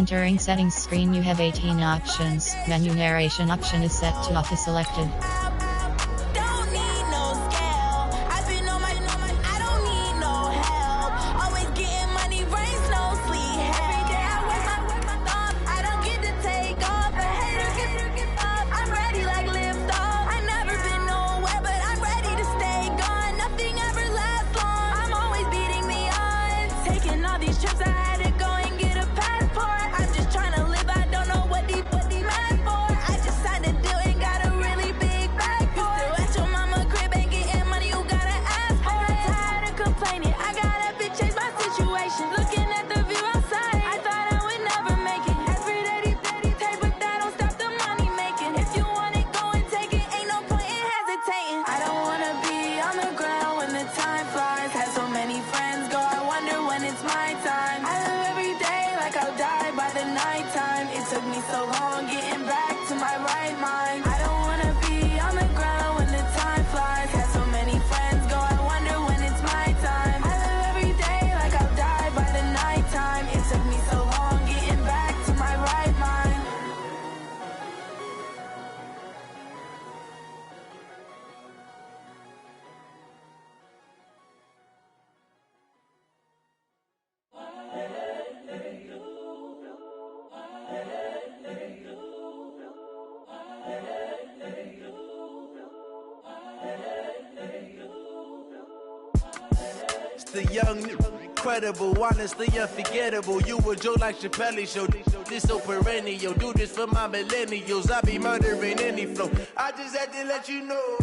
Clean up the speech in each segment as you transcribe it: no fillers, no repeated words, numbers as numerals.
entering settings screen you have 18 options. Menu narration option is set to off is selected. The young, incredible, honestly unforgettable. You a joke like Chappelle Show. This so perennial. Do this for my millennials. I be murdering any flow. I just had to let you know.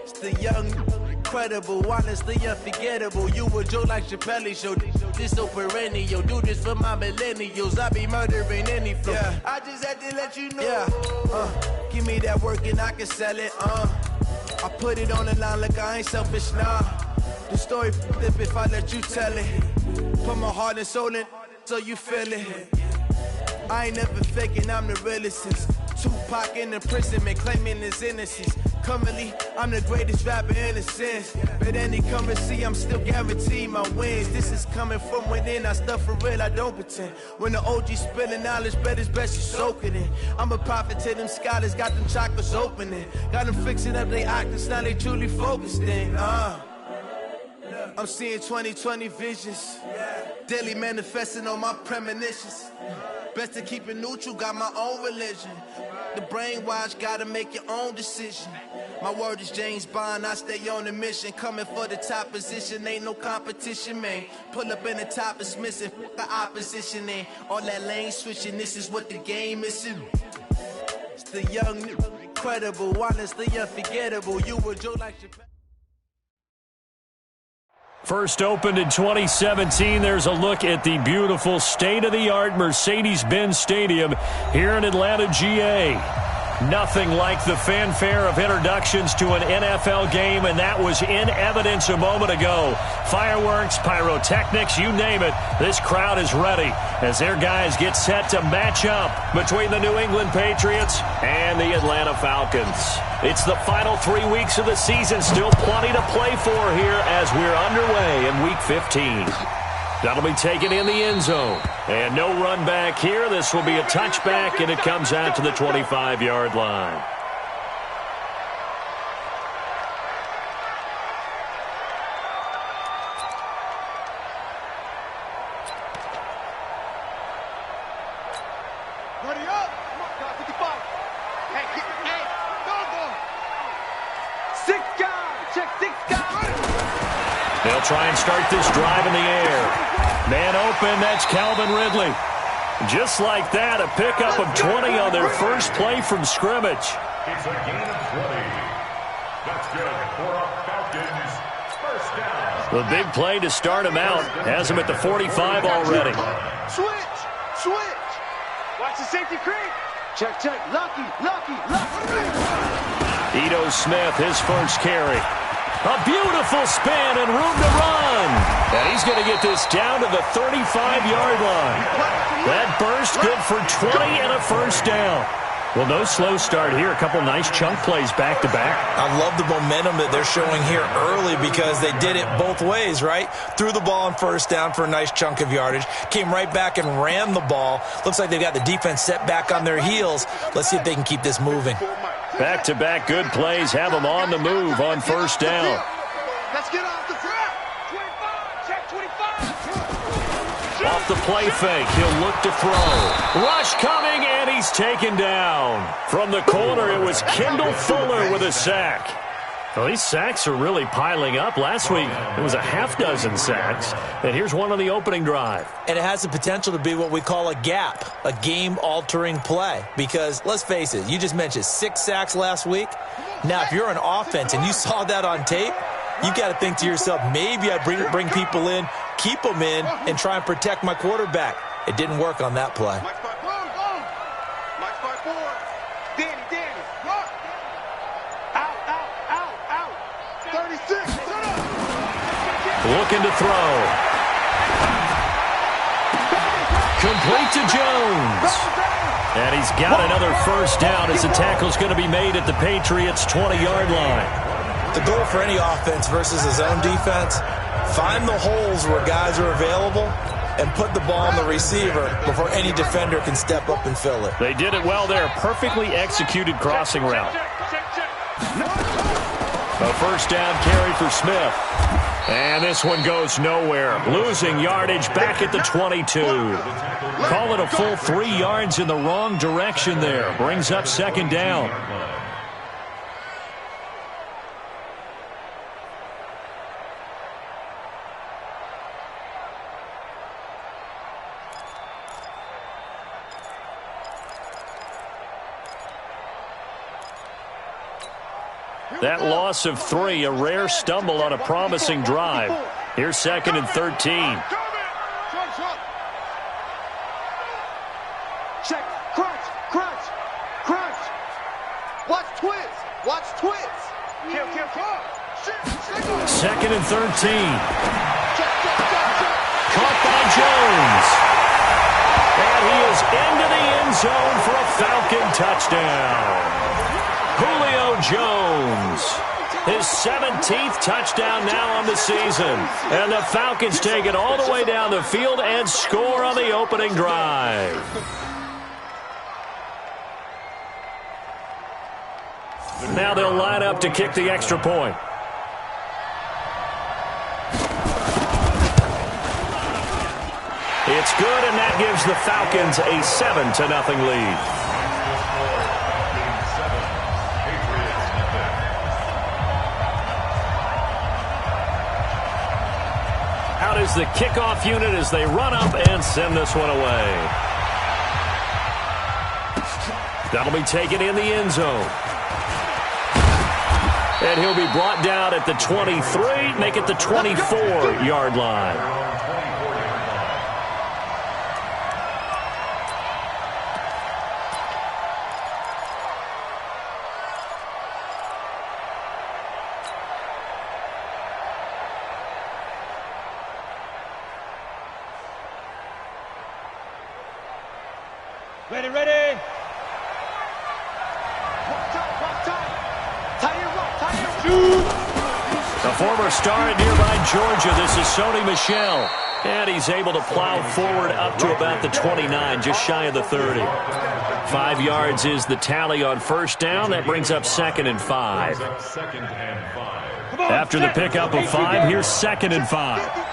It's the young, incredible, honestly unforgettable. You a joke like Chappelle Show. This so perennial. Do this for my millennials. I be murdering any flow. Yeah. I just had to let you know. Yeah. Give me that work and I can sell it. I put it on the line like I ain't selfish, nah. The story flip if I let you tell it. Put my heart and soul in so you feel it. I ain't never faking, I'm the realest since Tupac in the prison and claiming his innocence. Currently, I'm the greatest rapper in a sense. But any come and see, I'm still guaranteed my wins. This is coming from within, I stuff for real, I don't pretend. When the OG spilling knowledge, bet it's best you soak it in. I'm a prophet to them scholars, got them chakras opening. Got them fixing up their octaves, now they truly focused in. I'm seeing 2020 visions, daily manifesting on my premonitions. Best to keep it neutral, got my own religion. The brainwash, gotta make your own decision. My word is James Bond, I stay on a mission. Coming for the top position, ain't no competition, man. Pull up in the top, it's missing, the opposition, and all that lane switching, this is what the game is. It's the young, incredible, honestly unforgettable. You a joke like Chappelle. First opened in 2017, there's a look at the beautiful state-of-the-art Mercedes-Benz Stadium here in Atlanta, GA. Nothing like the fanfare of introductions to an NFL game, and that was in evidence a moment ago. Fireworks, pyrotechnics, you name it, this crowd is ready as their guys get set to match up between the New England Patriots and the Atlanta Falcons. It's the final 3 weeks of the season, still plenty to play for here as we're underway in Week 15. That'll be taken in the end zone. And no run back here. This will be a touchback, and it comes out to the 25-yard line. Ready up. Come on, guys, 55. Hey, go. 6 guys. Check 6 guys. They'll try and start this drive in the air. Man open, that's Calvin Ridley. Just like that, a pickup of 20 on their first play from scrimmage. It's a gain of 20. That's good for our Falcons. First down. The big play to start him out has him at the 45 already. Switch. Watch the safety creep. Check. Lucky. Ito Smith, his first carry. A beautiful spin and room to run. And he's going to get this down to the 35-yard line. That burst good for 20 and a first down. Well, no slow start here. A couple nice chunk plays back-to-back. I love the momentum that they're showing here early because they did it both ways, right? Threw the ball on first down for a nice chunk of yardage. Came right back and ran the ball. Looks like they've got the defense set back on their heels. Let's see if they can keep this moving. Back-to-back good plays have them on the move on first down. Let's get off the trap. 25, check 25. Off the play fake, he'll look to throw. Rush coming, and he's taken down. From the corner, it was Kendall Fuller with a sack. Well, these sacks are really piling up. Last week, it was a half-dozen sacks. And here's one on the opening drive. And it has the potential to be what we call a gap, a game-altering play. Because, let's face it, you just mentioned 6 sacks last week. Now, if you're an offense and you saw that on tape, you've got to think to yourself, maybe I bring people in, keep them in, and try and protect my quarterback. It didn't work on that play. Mike 5-4. Danny. Rock. Out. 36. Set up. Looking to throw. Complete to Jones. And he's got another first down as the tackle's going to be made at the Patriots' 20-yard line. The goal for any offense versus his own defense, find the holes where guys are available and put the ball on the receiver before any defender can step up and fill it. They did it well there. Perfectly executed crossing route. A first down carry for Smith. And this one goes nowhere. Losing yardage back at the 22. Call it a full 3 yards in the wrong direction there. Brings up second down. That loss of 3, a rare stumble on a promising drive. Here's second and 13. Check. Crunch. Watch twins. Kill. Second and 13. Caught by Jones. And he is into the end zone for a Falcon touchdown. Julio Jones, his 17th touchdown now on the season. And the Falcons take it all the way down the field and score on the opening drive. Now they'll line up to kick the extra point. It's good, and that gives the Falcons a 7-0 lead. Out is the kickoff unit as they run up and send this one away. That'll be taken in the end zone. And he'll be brought down at the 23, make it the 24-yard line. Ready. A former star at nearby Georgia, this is Sony Michel. And he's able to plow forward up to about the 29, just shy of the 30. 5 yards is the tally on first down. That brings up second and 5. After the pickup of 5, here's second and 5.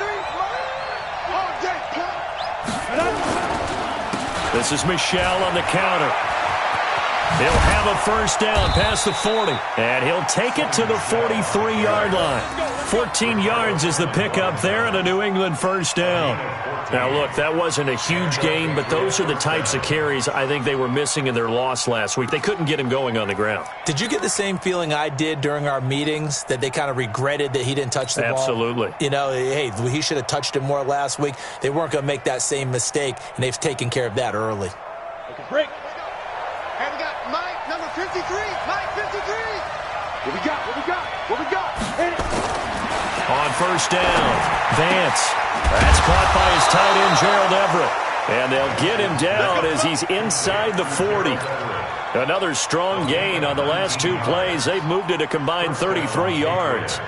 This is Michel on the counter. He'll have a first down past the 40. And he'll take it to the 43-yard line. 14 yards is the pickup there and a New England first down. Now, look, that wasn't a huge gain, but those are the types of carries I think they were missing in their loss last week. They couldn't get him going on the ground. Did you get the same feeling I did during our meetings, that they kind of regretted that he didn't touch the ball? Absolutely. You know, hey, he should have touched it more last week. They weren't going to make that same mistake, and they've taken care of that early. Break. And we got Mike, number 53. Mike, 53. What we got? Hit it. On first down, Vance. That's caught by his tight end, Gerald Everett. And they'll get him down as he's inside the 40. Another strong gain on the last 2 plays. They've moved it a combined 33 yards.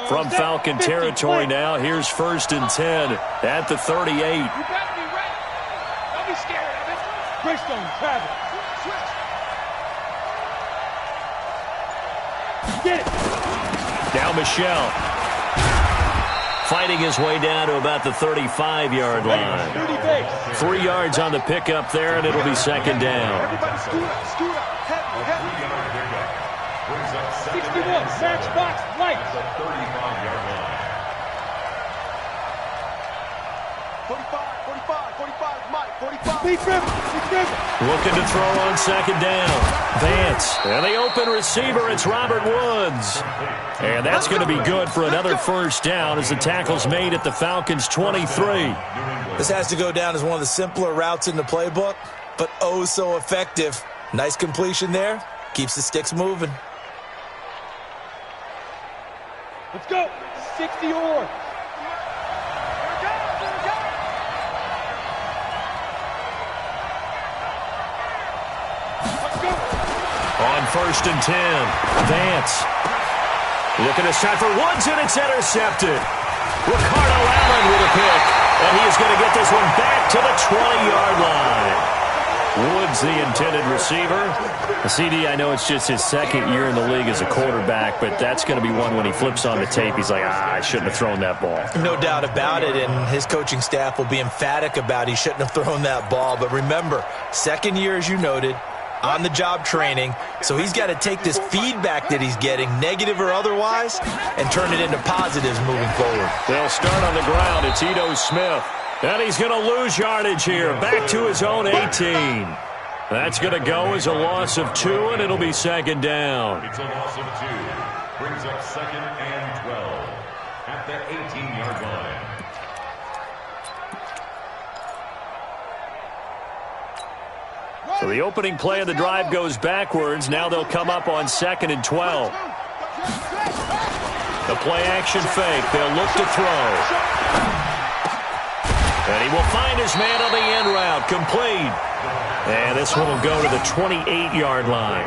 From Falcon territory now, here's 1st and 10 at the 38. You better be ready. Don't be scared of it. Greystone, travel. Switch. Get it. Now Michelle. Fighting his way down to about the 35-yard line. 3 yards on the pickup there, and it'll be 2nd down. Everybody scoot up, scoot up. Heavy, heavy. 61, matchbox, light. 45, Mike, 45. Be driven. Looking to throw on 2nd down. Vance. And the open receiver, it's Robert Woods. And that's going to be good for another 1st down as the tackle's made at the Falcons' 23. This has to go down as one of the simpler routes in the playbook, but oh so effective. Nice completion there. Keeps the sticks moving. Let's go. 60 or. On 1st and 10, Vance. Looking to shot for Woods, and it's intercepted. Ricardo Allen with a pick, and he is going to get this one back to the 20-yard line. Woods, the intended receiver. CD, I know it's just his 2nd year in the league as a quarterback, but that's going to be one when he flips on the tape, he's like, I shouldn't have thrown that ball. No doubt about it, and his coaching staff will be emphatic about he shouldn't have thrown that ball. But remember, 2nd year, as you noted, on-the-job training, so he's got to take this feedback that he's getting, negative or otherwise, and turn it into positives moving forward. They'll start on the ground. It's Ito Smith. And he's going to lose yardage here. Back to his own 18. That's going to go as a loss of 2, and it'll be 2nd down. It's a loss of 2. Brings up 2nd and 12 at the 18-yard line. So the opening play of the drive goes backwards. Now they'll come up on 2nd and 12. The play action fake. They'll look to throw. And he will find his man on the end route. Complete. And this one will go to the 28-yard line.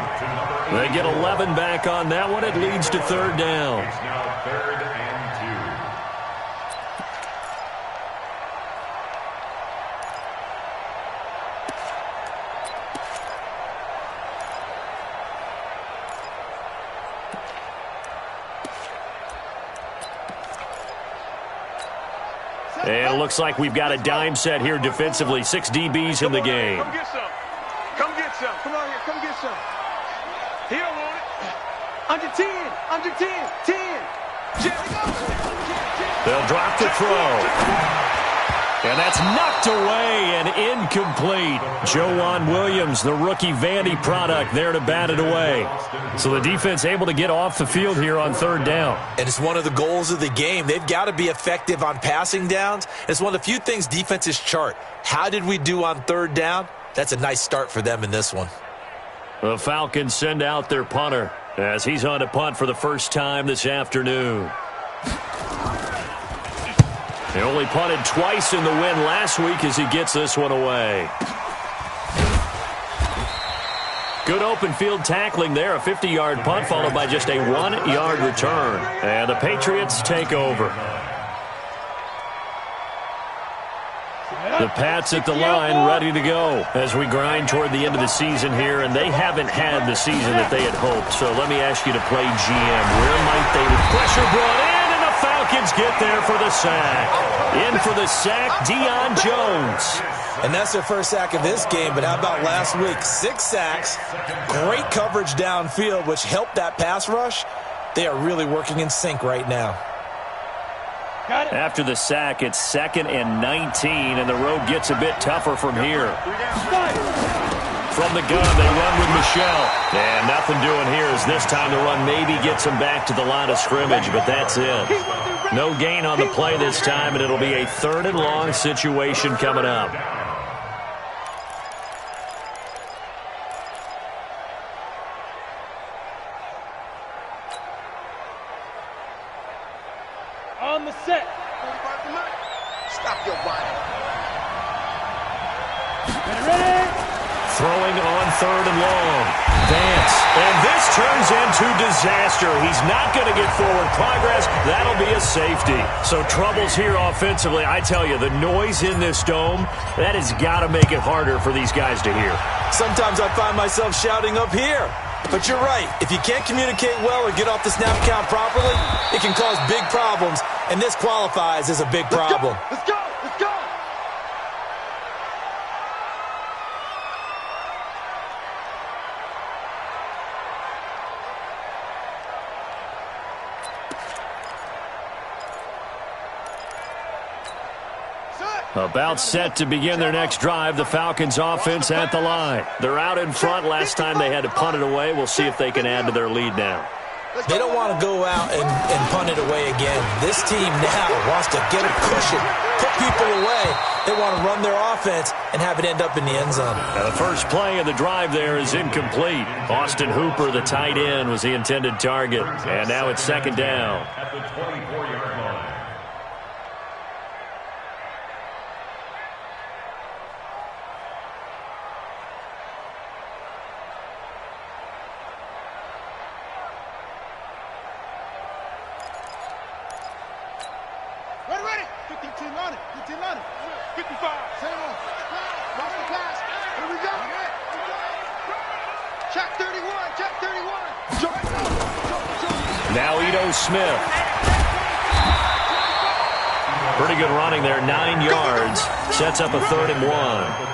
They get 11 back on that one. It leads to 3rd down. It's now 3rd and 2. And it looks like we've got a dime set here defensively. 6 DBs in the game. Come get some. Come get some. Come on here. Come get some. He don't want it. Under 10. Under 10. 10. They'll drop the throw. And that's knocked away and incomplete. Joejuan Williams, the rookie Vandy product, there to bat it away. So the defense able to get off the field here on 3rd down. And it's one of the goals of the game. They've got to be effective on passing downs. It's one of the few things defenses chart. How did we do on 3rd down? That's a nice start for them in this one. The Falcons send out their punter as he's on to punt for the first time this afternoon. He only punted twice in the win last week as he gets this one away. Good open field tackling there. A 50-yard punt followed by just a 1-yard return. And the Patriots take over. The Pats at the line ready to go as we grind toward the end of the season here, and they haven't had the season that they had hoped. So let me ask you to play GM. Where might they pressure brought in? Falcons get there for the sack. In for the sack, Deion Jones. And that's their first sack of this game, but how about last week? 6 sacks, great coverage downfield, which helped that pass rush. They are really working in sync right now. After the sack, it's 2nd and 19, and the road gets a bit tougher from here. From the gun, they run with Michelle. And nothing doing here as this time the run maybe gets them back to the line of scrimmage, but that's it. No gain on the play this time, and it'll be a 3rd and long situation coming up. On the set. Stop your body. Throwing on 3rd and long. Vance. And this turns into disaster. He's not going to get forward progress. That'll be a safety. So troubles here offensively. I tell you, the noise in this dome, that has got to make it harder for these guys to hear. Sometimes I find myself shouting up here. But you're right. If you can't communicate well or get off the snap count properly, it can cause big problems. And this qualifies as a big problem. Let's go! Let's go! About set to begin their nenext drive, the Falcons offense at the line. They're out in front. Last time they had to punt it away. We'll see if they can add to their lead now. They don't want to go out and punt it away again. This team now wants to get a cushion, put people away. They want to run their offense and have it end up in the end zone. Now the first play of the drive there is incomplete. Austin Hooper, the tight end, was the intended target. And now it's 2nd down. At the 24-yard line. Ready! 52 on it. 15 on it. 55. Same one. Watch the pass. Here we go. Check 31. Check 31. Now Ito Smith. Pretty good running there, 9 yards. Sets up a 3rd and 1.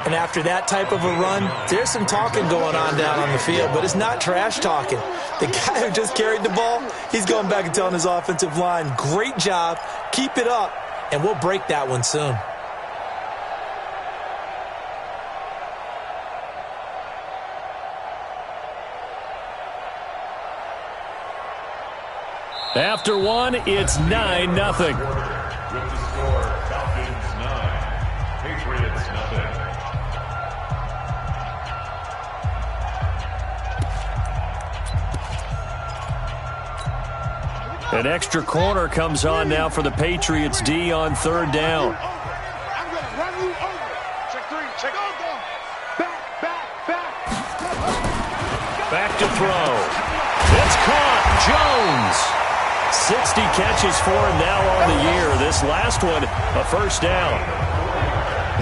And after that type of a run, there's some talking going on down on the field, but it's not trash talking. The guy who just carried the ball, he's going back and telling his offensive line, great job, keep it up, and we'll break that one soon. After one, it's 9-0. With the score, Falcons 9, Patriots 0. An extra corner comes on now for the Patriots D on 3rd down. I'm going to run you over. Check 3. Check over. Back. Back to throw. It's caught. Jones. 60 catches for him now on the year. This last one, a 1st down.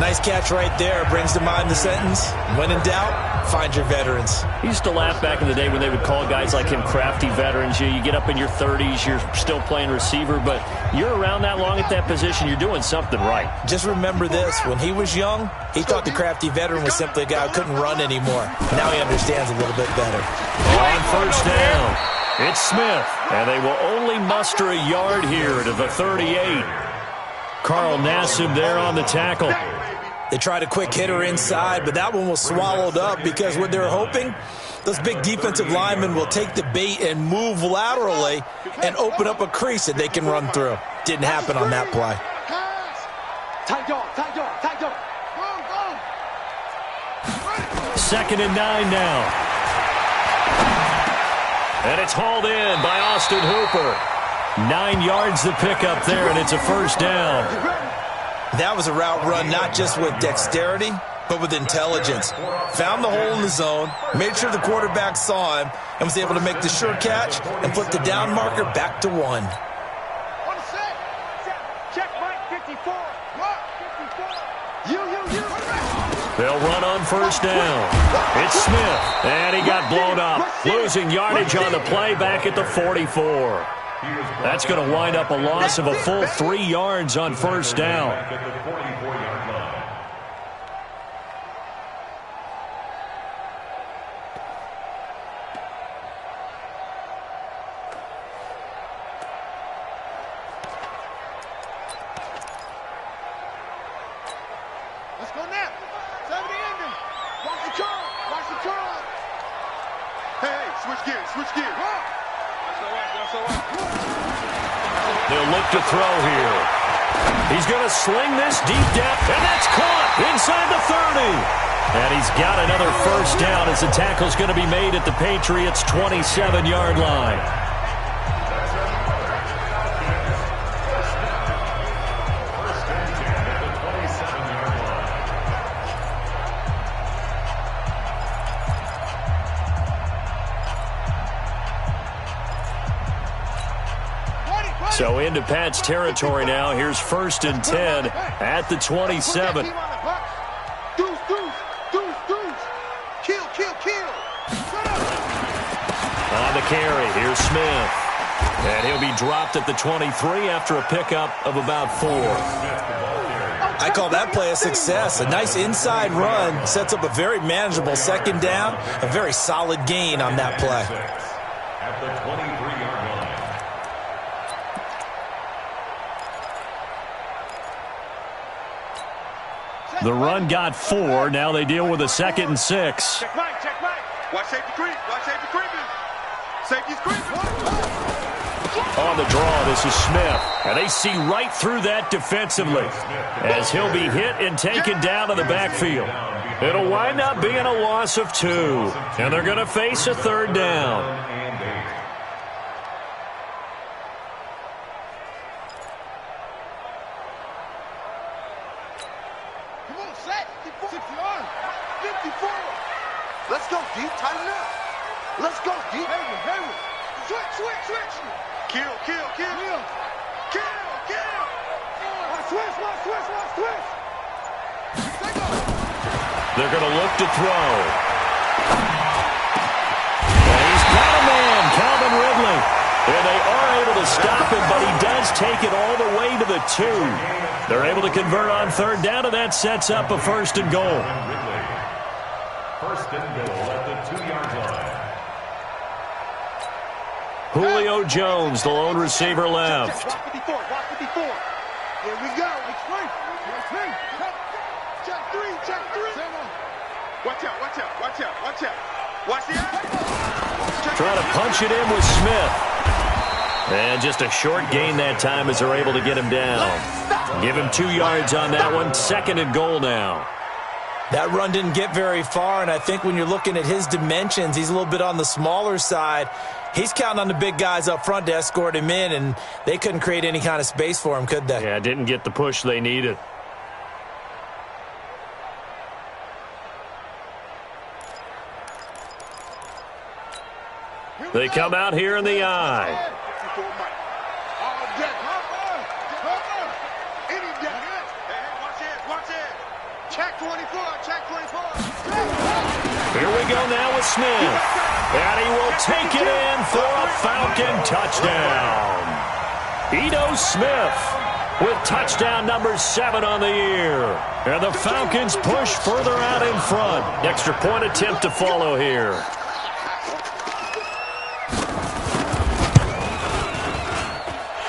Nice catch right there. Brings to mind the sentence, when in doubt, find your veterans. He used to laugh back in the day when they would call guys like him crafty veterans. You get up in your 30s, you're still playing receiver, but you're around that long at that position, you're doing something right. Just remember this. When he was young, he thought the crafty veteran was simply a guy who couldn't run anymore. Now he understands a little bit better. On 1st down, it's Smith, and they will only muster a yard here to the 38. Carl Nassib there on the tackle. They tried a quick hitter inside, but that one was swallowed up because what they're hoping, those big defensive linemen will take the bait and move laterally and open up a crease that they can run through. Didn't happen on that play. Tight dog. 2nd and 9 now. And it's hauled in by Austin Hooper. 9 yards to pick up there, and it's a 1st down. That was a route run not just with dexterity, but with intelligence. Found the hole in the zone, made sure the quarterback saw him, and was able to make the sure catch and flip the down marker back to 1. On the set. Check right 54. Look, 54. You. They'll run on 1st down. It's Smith, and he got blown up. Losing yardage on the play back at the 44. That's going to wind up a loss of a full 3 yards on 1st down. At the 44-yard line. Let's go now. 70 ending. Watch the curl. Hey, switch gears. That's all right. They'll look to throw here. He's going to sling this deep down, and that's caught inside the 30. And he's got another 1st down as the tackle's going to be made at the Patriots' 27-yard line. So into Pat's territory now. Here's 1st and 10 at the 27. On the carry, here's Smith. And he'll be dropped at the 23 after a pickup of about 4. I call that play a success. A nice inside run sets up a very manageable 2nd down. A very solid gain on that play. At the 23-yard line. The run got 4. Now they deal with a 2nd and 6. Check Mike, check Mike. Watch safety creep, watch safety creeping. Safety's creeping. On the draw, this is Smith. And they see right through that defensively as he'll be hit and taken down to the backfield. It'll wind up being a loss of 2. And they're going to face a 3rd down. Come on, set. 54. 54. Let's go, D. Tighten up. Let's go, D. Hayward. Switch. Kill. Switch. They're going to look to throw. And he's got a man, Calvin Ridley. And they are able to stop him, but he does take it all the way to the 2. They're able to convert on 3rd down, and that sets up a 1st and goal. 1st and goal at the 2-yard line. Julio Jones, the lone receiver left. Block 54. Here we go. Check 3. Watch out. Watch the out. Trying to punch it in with Smith. And just a short gain that time as they're able to get him down. Give him 2 yards on that one. 2nd and goal now. That run didn't get very far, and I think when you're looking at his dimensions, he's a little bit on the smaller side. He's counting on the big guys up front to escort him in, and they couldn't create any kind of space for him, could they? Yeah, didn't get the push they needed. They come out here in the eye. Check 24. Here we go now with Smith. And he will take it in for a Falcon touchdown. Ito Smith with touchdown number 7 on the year. And the Falcons push further out in front. Extra point attempt to follow here.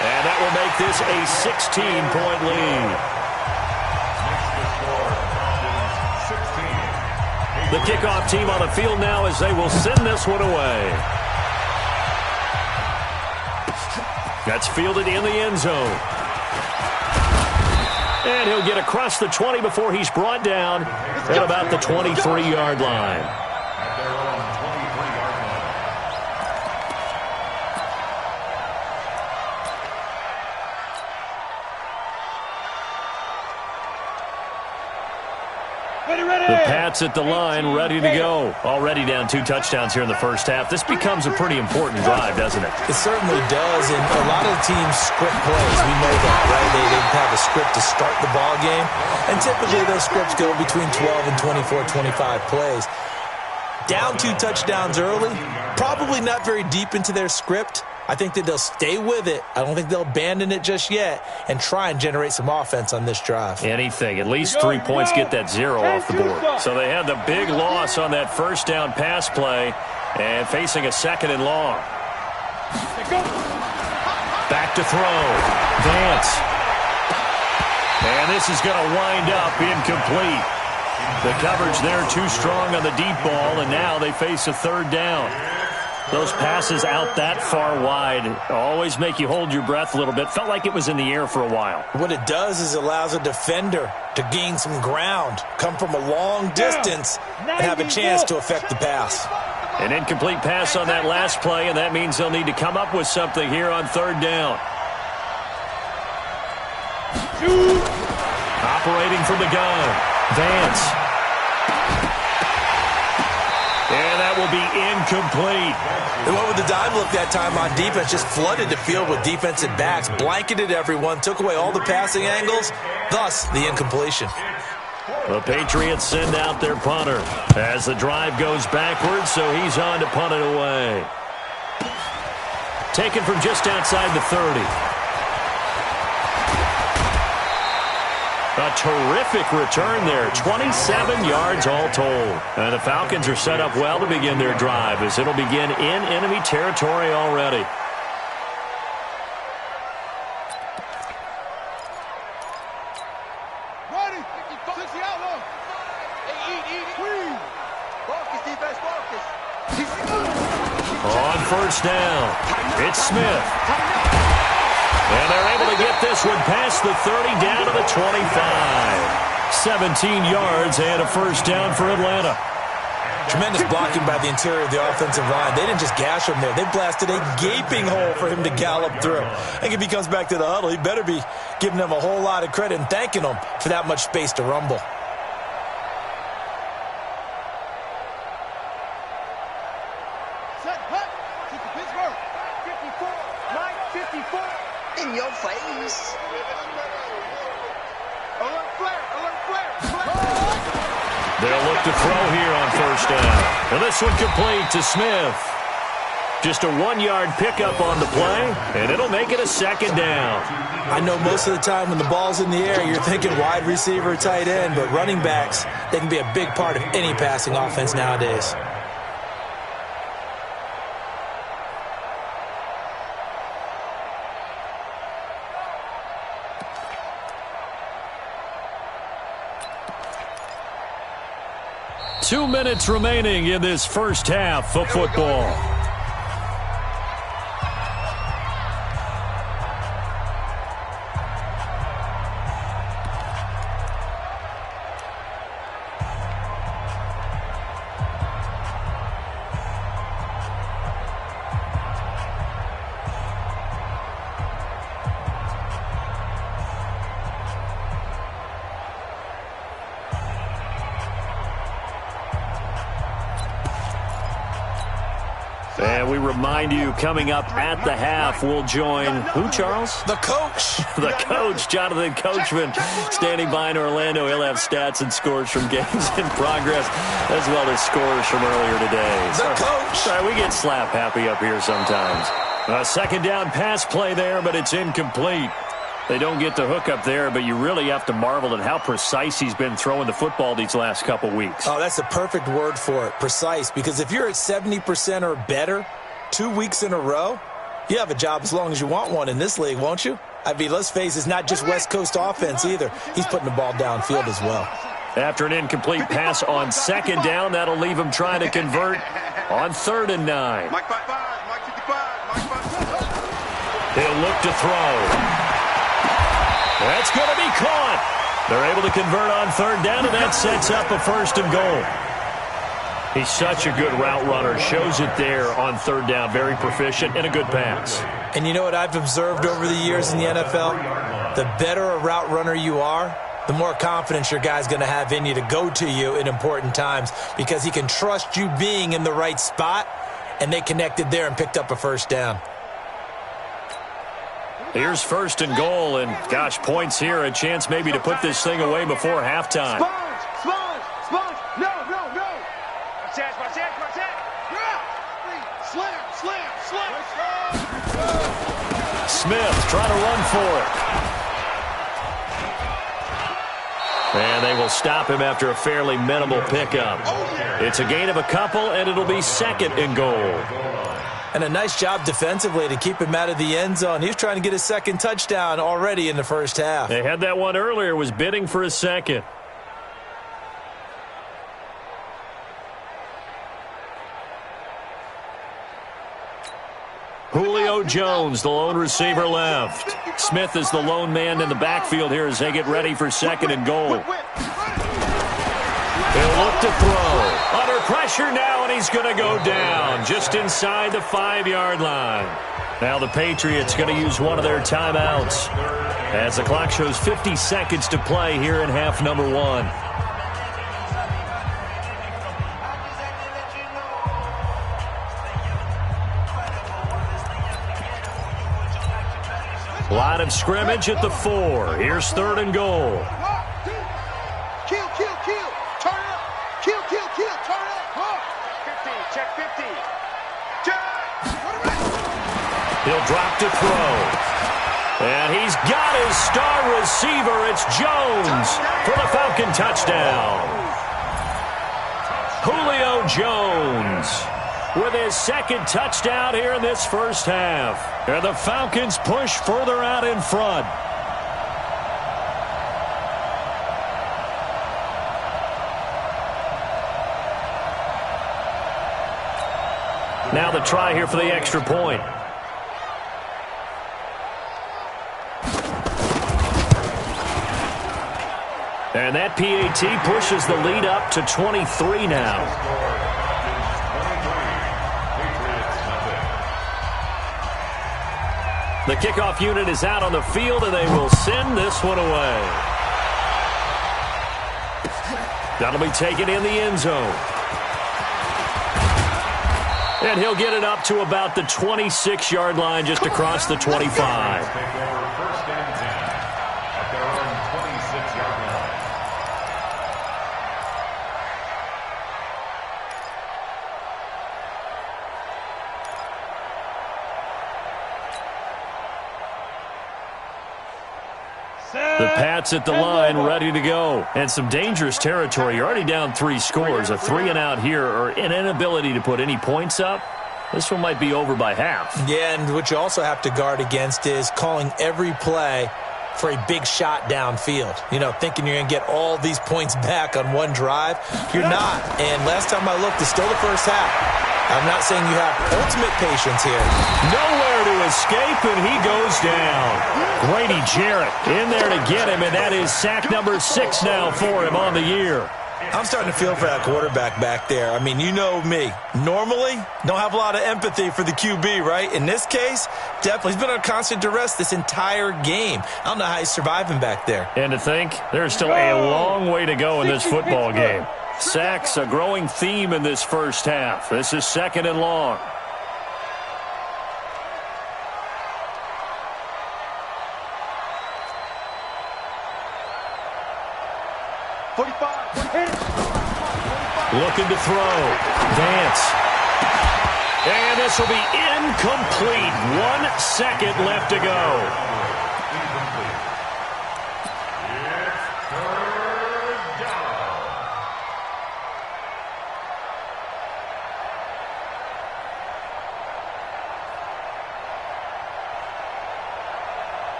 And that will make this a 16-point lead. The kickoff team on the field now as they will send this one away. That's fielded in the end zone. And he'll get across the 20 before he's brought down at about the 23-yard line. The Pats at the line, ready to go. Already down 2 touchdowns here in the first half. This becomes a pretty important drive, doesn't it? It certainly does, and a lot of the teams script plays. We know that, right? They have a script to start the ball game, and typically those scripts go between 12 and 24, 25 plays. Down 2 touchdowns early, probably not very deep into their script. I think that they'll stay with it. I don't think they'll abandon it just yet and try and generate some offense on this drive. Anything. At least 3 points get that 0 off the board. So they had the big loss on that first down pass play and facing a 2nd and long. Back to throw. Vance. And this is going to wind up incomplete. The coverage there too strong on the deep ball, and now they face a 3rd down. Those passes out that far wide always make you hold your breath a little bit. Felt like it was in the air for a while. What it does is allows a defender to gain some ground, come from a long distance, and have a chance to affect the pass. An incomplete pass on that last play, and that means they'll need to come up with something here on 3rd down. Operating from the gun, Vance. And that that will be incomplete. They went with the dime look that time on defense, just flooded the field with defensive backs, blanketed everyone, took away all the passing angles, thus the incompletion. The Patriots send out their punter as the drive goes backwards, so he's on to punt it away. Taken from just outside the 30. A terrific return there, 27 yards all told. And the Falcons are set up well to begin their drive as it'll begin in enemy territory already. On first down, it's Smith. And they're able to get this one past the 30 down to the 25. 17 yards and a first down for Atlanta. Tremendous blocking by the interior of the offensive line. They didn't just gash him there. They blasted a gaping hole for him to gallop through. I think if he comes back to the huddle, he better be giving them a whole lot of credit and thanking them for that much space to rumble. In your face. They'll look to throw here on first down. And this one complete to Smith. Just a 1-yard pickup on the play, and it'll make it a second down. I know most of the time when the ball's in the air, you're thinking wide receiver, tight end, but running backs, they can be a big part of any passing offense nowadays. Two minutes remaining in this first half of football. And we remind you, coming up at the half, we'll join who, Charles? The coach. The coach, Jonathan Coachman, standing by in Orlando. He'll have stats and scores from games in progress, as well as scores from earlier today. The coach. Sorry, we get slap happy up here sometimes. A second down pass play there, but it's incomplete. They don't get the hook up there, but you really have to marvel at how precise he's been throwing the football these last couple weeks. Oh, that's the perfect word for it, precise, because if you're at 70% or better 2 weeks in a row, you have a job as long as you want one in this league, won't you? I mean, let's face it, it's not just West Coast offense either. He's putting the ball downfield as well. After an incomplete pass on second down, that'll leave him trying to convert on 3rd and 9. He'll look to throw. That's going to be caught. They're able to convert on 3rd down, and that sets up a 1st and goal. He's such a good route runner. Shows it there on 3rd down. Very proficient and a good pass. And you know what I've observed over the years in the NFL? The better a route runner you are, the more confidence your guy's going to have in you to go to you in important times because he can trust you being in the right spot, and they connected there and picked up a 1st down. Here's 1st and goal, and gosh, points here, a chance maybe to put this thing away before halftime. Sponge! No! Slam! Smith trying to run for it. And they will stop him after a fairly minimal pickup. It's a gain of a couple, and it'll be 2nd and goal. And a nice job defensively to keep him out of the end zone. He was trying to get his 2nd touchdown already in the first half. They had that one earlier, was bidding for a 2nd. Julio Jones, the lone receiver left. Smith is the lone man in the backfield here as they get ready for 2nd and goal. He'll look to throw. Under pressure now, and he's going to go down just inside the 5-yard line. Now the Patriots going to use one of their timeouts as the clock shows 50 seconds to play here in half number 1. Line of scrimmage at the 4. Here's 3rd and goal. Kill, kill, kill. Turn it up. Kill, kill, kill. Turn it up. 50. Check 50. He'll drop to throw. And he's got his star receiver. It's Jones for the Falcon touchdown. Julio Jones with his 2nd touchdown here in this first half. And the Falcons push further out in front. Now the try here for the extra point. And that PAT pushes the lead up to 23 now. The kickoff unit is out on the field, and they will send this one away. That'll be taken in the end zone. And he'll get it up to about the 26-yard line, just across the 25. The Pats at the line, ready to go. And some dangerous territory. You're already down 3 scores. A 3-and-out here, or an inability to put any points up. This one might be over by half. Yeah, and what you also have to guard against is calling every play for a big shot downfield. You know, thinking you're going to get all these points back on one drive. You're not. And last time I looked, it's still the first half. I'm not saying you have ultimate patience here. Nowhere to escape, and he goes down. Grady Jarrett in there to get him, and that is sack number 6 now for him on the year. I'm starting to feel for that quarterback back there. I mean, you know me. Normally, don't have a lot of empathy for the QB, right? In this case, definitely. He's been under constant duress this entire game. I don't know how he's surviving back there. And to think, there's still a long way to go in this football game. Sacks, a growing theme in this first half. This is 2nd and long. Looking to throw. Vance. And this will be incomplete. 1 second left to go.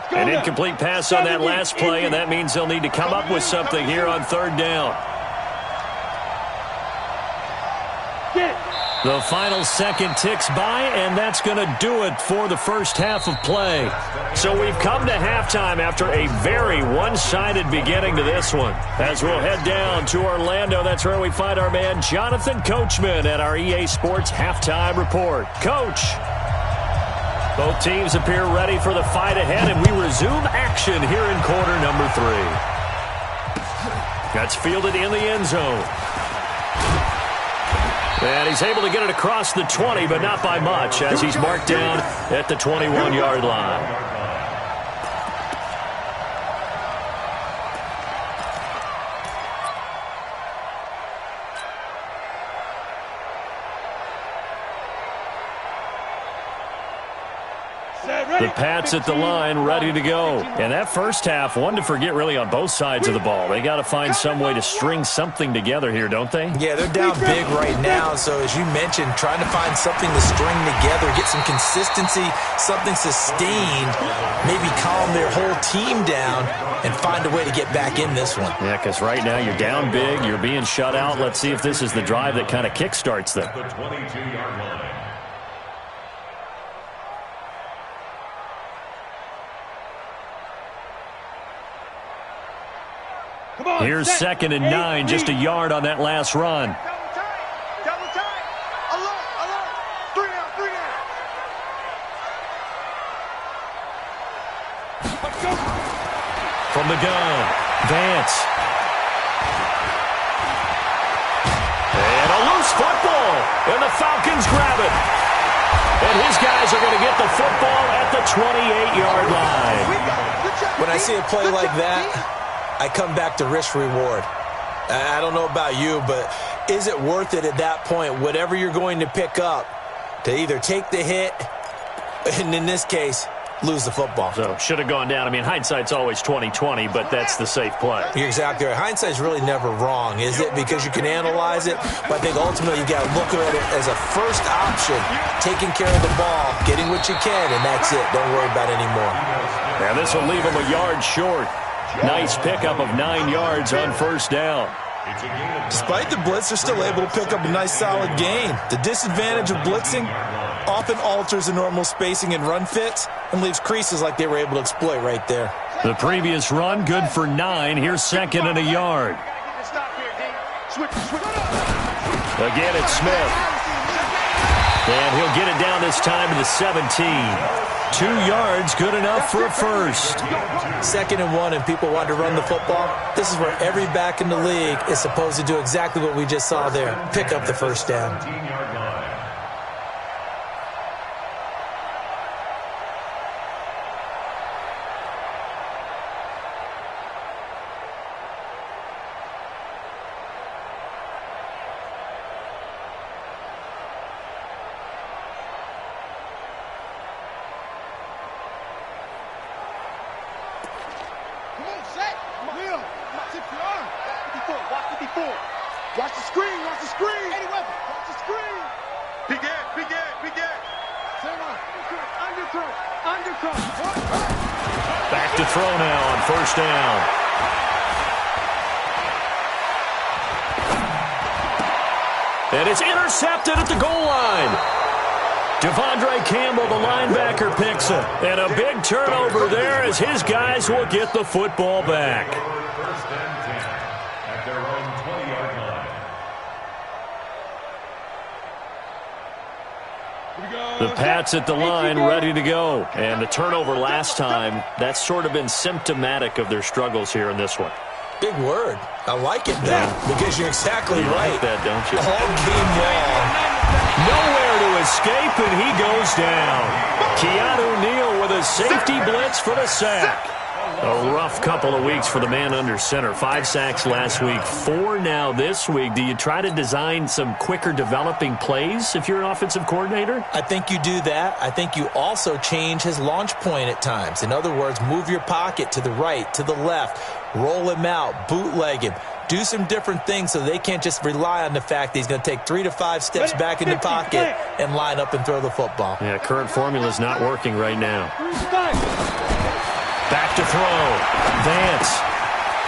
An incomplete pass on that last play, and that means they'll need to come up with something here on 3rd down. The final second ticks by, and that's going to do it for the first half of play. So we've come to halftime after a very one-sided beginning to this one. As we'll head down to Orlando, that's where we find our man Jonathan Coachman at our EA Sports Halftime Report. Coach. Both teams appear ready for the fight ahead, and we resume action here in quarter number 3. That's fielded in the end zone. And he's able to get it across the 20, but not by much, as he's marked down at the 21-yard line. The Pats at the line, ready to go. And that first half, one to forget really on both sides of the ball. They got to find some way to string something together here, don't they? Yeah, they're down big right now. So as you mentioned, trying to find something to string together, get some consistency, something sustained, maybe calm their whole team down and find a way to get back in this one. Yeah, because right now you're down big, you're being shut out. Let's see if this is the drive that kind of kickstarts them. The 22-yard line. Here's 2nd and 9, just a yard on that last run. Double tight. Alert. 3 down. From the gun, Vance. And a loose football, and the Falcons grab it. And his guys are going to get the football at the 28-yard line. When I see a play like that, I come back to risk-reward. I don't know about you, but is it worth it at that point, whatever you're going to pick up, to either take the hit, and in this case, lose the football? So, should have gone down. I mean, hindsight's always 20/20, but that's the safe play. You're exactly right. Hindsight's really never wrong, is it? Because you can analyze it, but I think ultimately you got to look at it as a first option, taking care of the ball, getting what you can, and that's it. Don't worry about it anymore. Now, this will leave him a yard short. Nice pickup of 9 yards on first down. Despite the blitz, they're still able to pick up a nice, solid gain. The disadvantage of blitzing often alters the normal spacing and run fits and leaves creases like they were able to exploit right there. The previous run, good for 9. Here's second and a yard. Again, it's Smith. And he'll get it down this time to the 17. 2 yards, good enough for a first. 2nd and 1, and people want to run the football. This is where every back in the league is supposed to do exactly what we just saw there. Pick up the first down. Watch the screen, watch the screen. Eddie Weber, watch the screen. Big Ed. Underthrow. Back to throw now on first down. And it's intercepted at the goal line. Devondre Campbell, the linebacker, picks it. And a big turnover there as his guys will get the football back. First and 10 at their own 20-yard line. The Pats at the line, ready to go. And the turnover last time, that's sort of been symptomatic of their struggles here in this one. Big word. I like it, though, because you're exactly right. Like that, don't you? All game long. Nowhere to escape, and he goes down. Keanu Neal with a safety blitz for the sack. A rough couple of weeks for the man under center. 5 sacks last week, 4 now this week. Do you try to design some quicker developing plays if you're an offensive coordinator? I think you do that. I think you also change his launch point at times. In other words, move your pocket to the right, to the left, roll him out, bootleg him. Do some different things so they can't just rely on the fact that he's going to take 3 to 5 steps back in the pocket and line up and throw the football. Yeah, current formula is not working right now. Back to throw. Vance.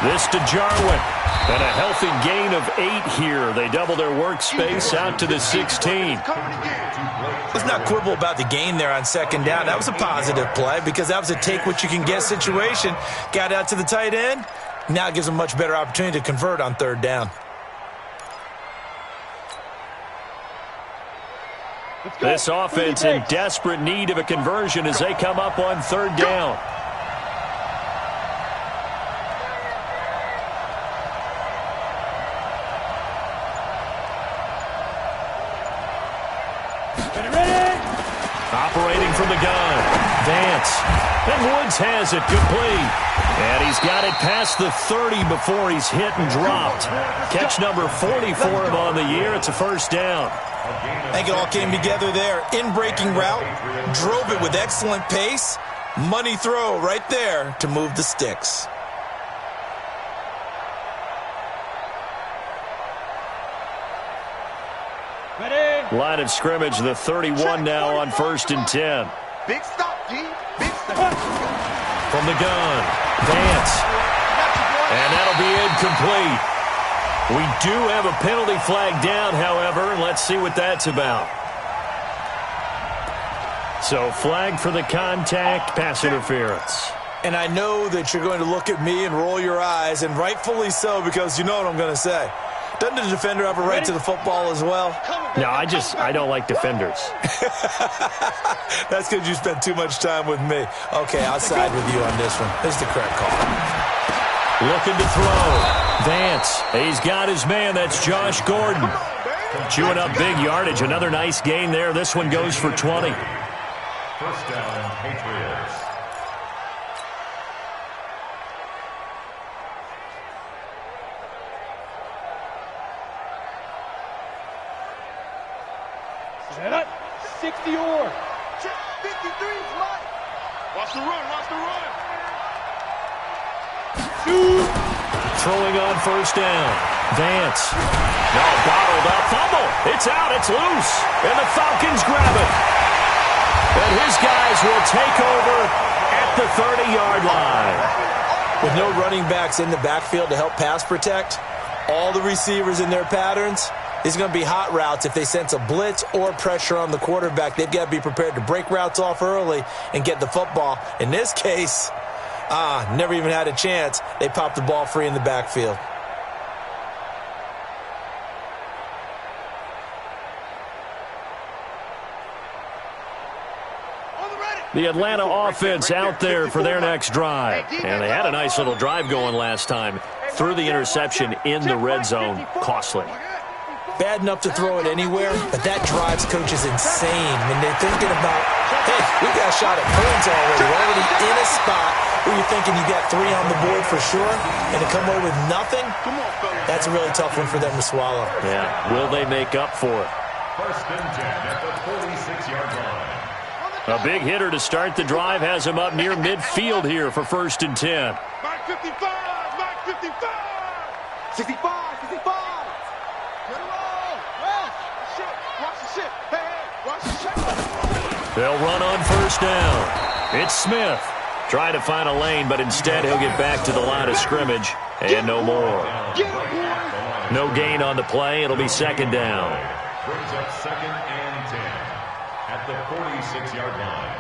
This to Jarwin. And a healthy gain of 8 here. They double their workspace out to the 16. Let's not quibble about the gain there on second down. That was a positive play because that was a take-what-you-can-get situation. Got out to the tight end. Now it gives them a much better opportunity to convert on third down. This offense in desperate need of a conversion as they come up on third down. Operating from the gun, Vance. And Woods has it complete. And he's got it past the 30 before he's hit and dropped. Catch number 40 for him on the year. It's a first down. I think it all came together there. In-breaking route, drove it with excellent pace. Money throw right there to move the sticks. Line of scrimmage, the 31 now on first and 10. Big stop, G. Big stop. From the gun, Vance. And that'll be incomplete. We do have a penalty flag down, however. Let's see what that's about. So flag for the contact, pass interference. And I know that you're going to look at me and roll your eyes, and rightfully so, because you know what I'm going to say. Doesn't the defender have a right to the football as well? No, I don't like defenders. That's because you spent too much time with me. Okay, I'll side with you on this one. This is the correct call. Looking to throw. Vance. He's got his man. That's Josh Gordon. Chewing up big yardage. Another nice gain there. This one goes for 20. First down, Patriots. Set up. 60 or. 53 is mine. Watch the run. Watch the run. Throwing on first down. Vance. No, bottled up. Fumble. It's out. It's loose. And the Falcons grab it. And his guys will take over at the 30-yard line. With no running backs in the backfield to help pass protect, all the receivers in their patterns, these are going to be hot routes. If they sense a blitz or pressure on the quarterback, they've got to be prepared to break routes off early and get the football. In this case, never even had a chance. They popped the ball free in the backfield. The Atlanta offense out there for their next drive. And they had a nice little drive going last time. Threw the interception in the red zone. Costly. Bad enough to throw it anywhere, but that drives coaches insane when they're thinking about, hey, we got a shot at points already. We're already in a spot where you're thinking you got 3 on the board for sure, and to come away with nothing, that's a really tough one for them to swallow. Yeah, will they make up for it? First and 10 at the 46-yard line. A big hitter to start the drive has him up near midfield here for first and 10. Mark 55. Mark 55. 65. 65. Get it all. Watch the shit. Hey, watch the shit. They'll run on first down. It's Smith. Trying to find a lane, but instead he'll get back to the line of scrimmage. And no more. No gain on the play. It'll be second down. Brings up second and 10 at the 46-yard line.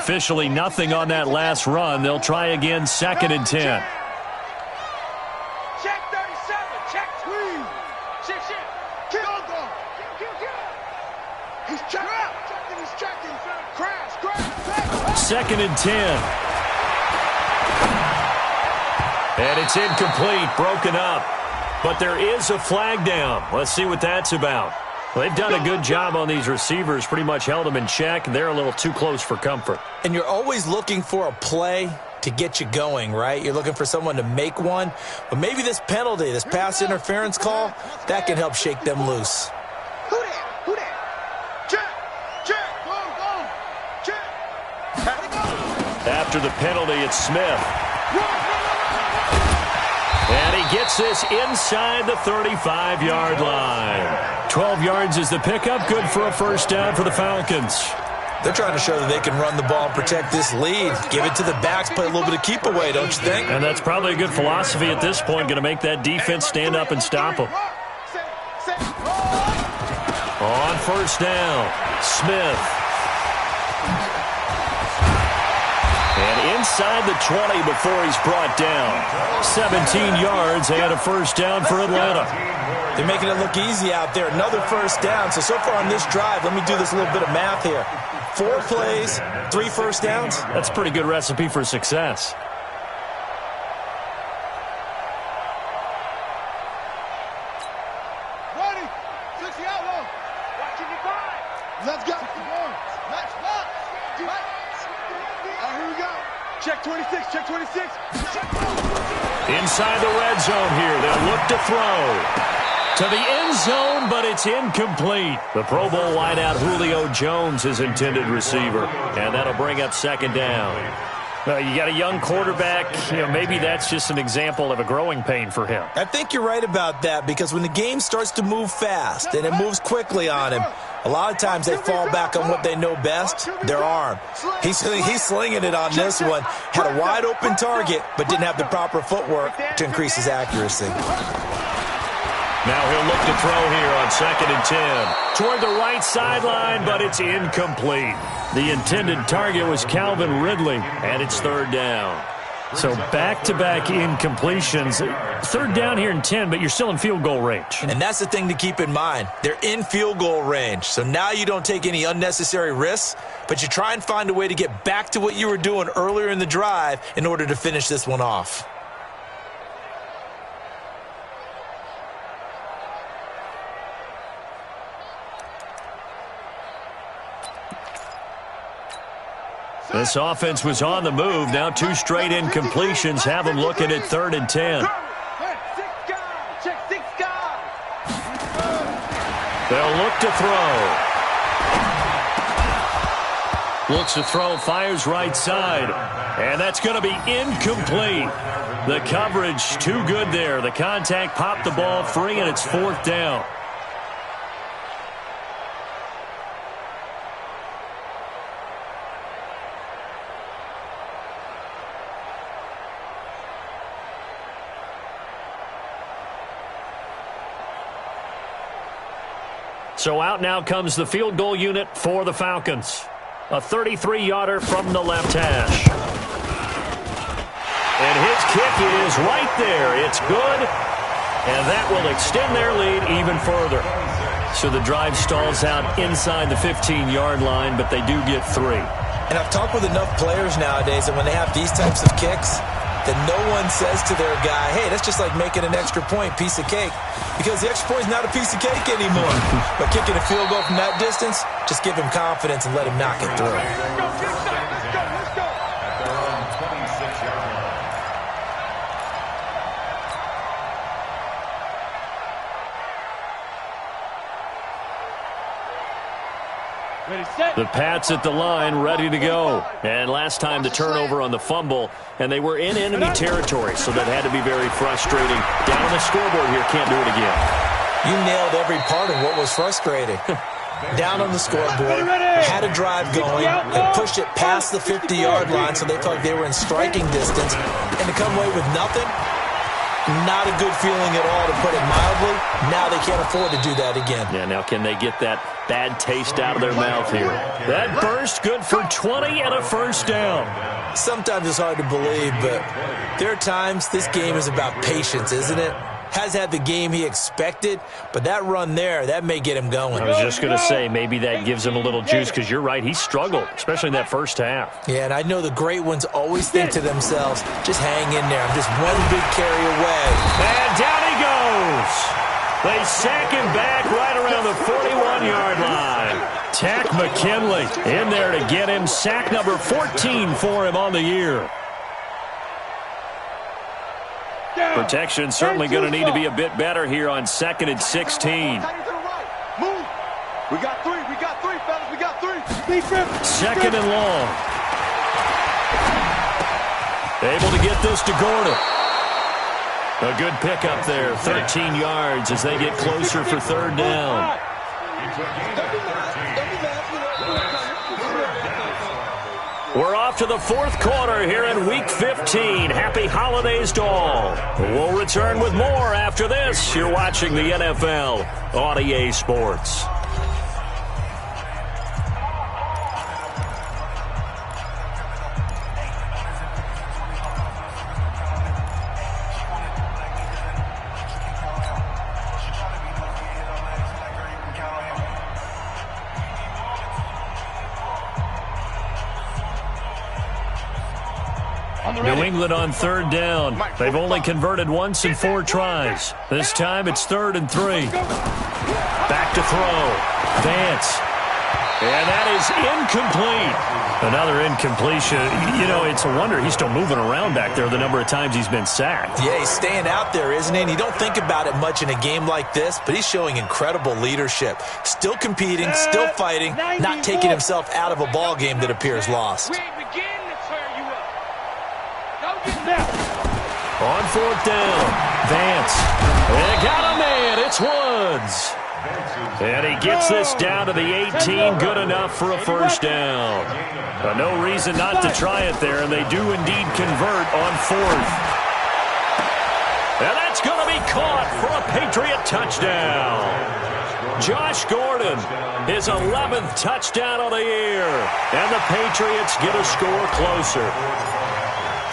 Officially nothing on that last run. They'll try again second and 10. Check 37. Check 3. Shit. Kill. He's checking. He's checking. Crash. Second and 10. And it's incomplete, broken up. But there is a flag down. Let's see what that's about. Well, they've done a good job on these receivers, pretty much held them in check. They're a little too close for comfort. And you're always looking for a play to get you going, right? You're looking for someone to make one. But maybe this penalty, this pass interference call, that can help shake them loose. Who that? Check. Go. Check. After the penalty, it's Smith. And he gets this inside the 35-yard line. 12 yards is the pickup. Good for a first down for the Falcons. They're trying to show that they can run the ball and protect this lead. Give it to the backs, play a little bit of keep away, don't you think? And that's probably a good philosophy at this point. Going to make that defense stand up and stop them. On first down, Smith. And inside the 20 before he's brought down. 17 yards and a first down for Atlanta. They're making it look easy out there. Another first down. So far on this drive, let me do this little bit of math here. 4 plays, 3 first downs. That's a pretty good recipe for success. Ready. 60 out low. Watching your back. Let's go. Let's go. Here we go. Check 26. Check 26. Inside the red zone here. They'll look to throw. To the end zone, but it's incomplete. The Pro Bowl wideout Julio Jones is intended receiver. And that'll bring up second down. You got a young quarterback. Maybe that's just an example of a growing pain for him. I think you're right about that because when the game starts to move fast and it moves quickly on him, a lot of times they fall back on what they know best, their arm. He's slinging it on this one. Had a wide open target, but didn't have the proper footwork to increase his accuracy. Now he'll look to throw here on second and 10. Toward the right sideline, but it's incomplete. The intended target was Calvin Ridley, and it's third down. So back-to-back incompletions. Third down here and 10, but you're still in field goal range. And that's the thing to keep in mind. They're in field goal range. So now you don't take any unnecessary risks, but you try and find a way to get back to what you were doing earlier in the drive in order to finish this one off. This offense was on the move. Now 2 straight incompletions have them looking at 3rd and 10. They'll look to throw. Looks to throw, fires right side. And that's going to be incomplete. The coverage too good there. The contact popped the ball free, and it's 4th down. So out now comes the field goal unit for the Falcons. A 33-yarder from the left hash. And his kick is right there. It's good. And that will extend their lead even further. So the drive stalls out inside the 15-yard line, but they do get 3. And I've talked with enough players nowadays that when they have these types of kicks, that no one says to their guy, hey, that's just like making an extra point, piece of cake. Because the extra point is not a piece of cake anymore. But kicking a field goal from that distance, just give him confidence and let him knock it through. The Pats at the line, ready to go. And last time the turnover on the fumble, and they were in enemy territory, so that had to be very frustrating. Down on the scoreboard here, can't do it again. You nailed every part of what was frustrating. Down on the scoreboard, had a drive going, and pushed it past the 50-yard line so they felt like they were in striking distance. And to come away with nothing, not a good feeling at all, to put it mildly. Now they can't afford to do that again. Yeah, now can they get that bad taste out of their mouth here? That burst good for 20 and a first down. Sometimes it's hard to believe, but there are times this game is about patience, isn't it? Has had the game he expected, but that run there, that may get him going. I was just going to say, maybe that gives him a little juice, because you're right, he struggled, especially in that first half. Yeah, and I know the great ones always think to themselves, just hang in there. I'm just one big carry away. And down he goes. They sack him back right around the 41-yard line. Takk McKinley in there to get him. Sack number 14 for him on the year. Protection certainly going to need to be a bit better here on 2nd and 16. Move. We got 3, fellas, we got 3. 2nd and long. Able to get this to Gordon. A good pickup there, 13 yards as they get closer for 3rd down. We're off to the 4th quarter here in Week 15. Happy holidays to all. We'll return with more after this. You're watching the NFL on EA Sports. New England on 3rd down. They've only converted once in 4 tries. This time it's 3rd and 3. Back to throw. Vance. And that is incomplete. Another incompletion. You know, it's a wonder he's still moving around back there the number of times he's been sacked. Yeah, he's staying out there, isn't he? And you don't think about it much in a game like this, but he's showing incredible leadership. Still competing, still fighting, not taking himself out of a ball game that appears lost. On 4th down, Vance. They got a man. It's Woods. And he gets this down to the 18. Good enough for a first down. No reason not to try it there, and they do indeed convert on 4th. And that's going to be caught for a Patriot touchdown. Josh Gordon, his 11th touchdown of the year. And the Patriots get a score closer.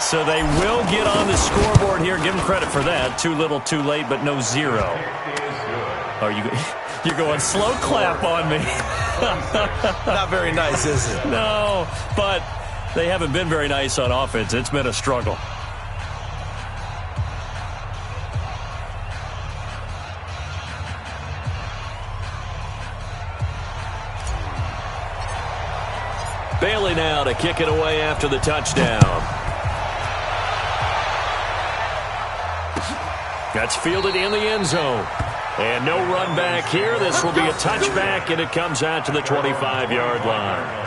So they will get on the scoreboard here. Give them credit for that. Too little, too late, but no zero. Oh, you're going slow clap on me. Not very nice, is it? No, but they haven't been very nice on offense. It's been a struggle. Bailey now to kick it away after the touchdown. That's fielded in the end zone. And no run back here. This will be a touchback, and it comes out to the 25-yard line.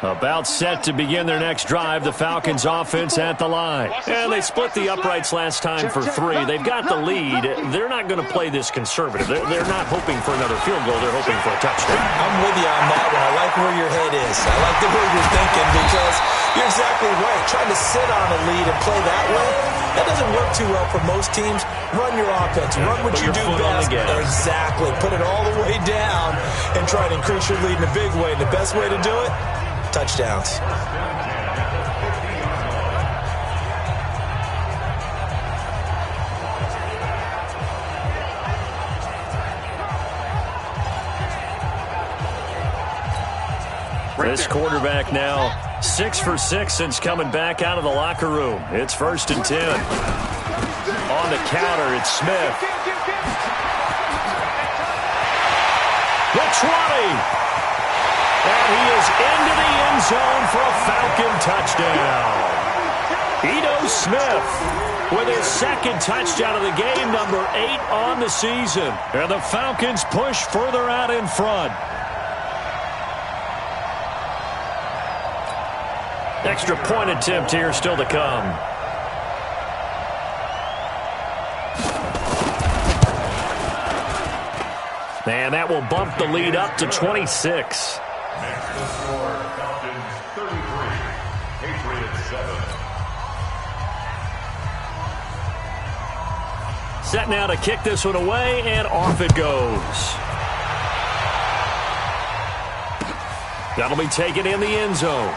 About set to begin their next drive, the Falcons offense at the line. And they split the uprights last time for 3. They've got the lead. They're not going to play this conservative. They're not hoping for another field goal. They're hoping for a touchdown. I'm with you on that one. I like where your head is. I like the way you're thinking because you're exactly right. Trying to sit on a lead and play that way, that doesn't work too well for most teams. Run your offense. Run what you do best. Exactly. Put it all the way down and try to increase your lead in a big way. And the best way to do it? Touchdowns. This quarterback now 6 for 6 since coming back out of the locker room. It's 1st and 10. On the counter, it's Smith. The 20. And he is into the end zone for a Falcon touchdown. Ito Smith with his 2nd touchdown of the game, number 8 on the season. And the Falcons push further out in front. Extra point attempt here still to come. And that will bump the lead up to 26. Next to score, Falcons 33, Patriots 7. Set now to kick this one away, and off it goes. That'll be taken in the end zone.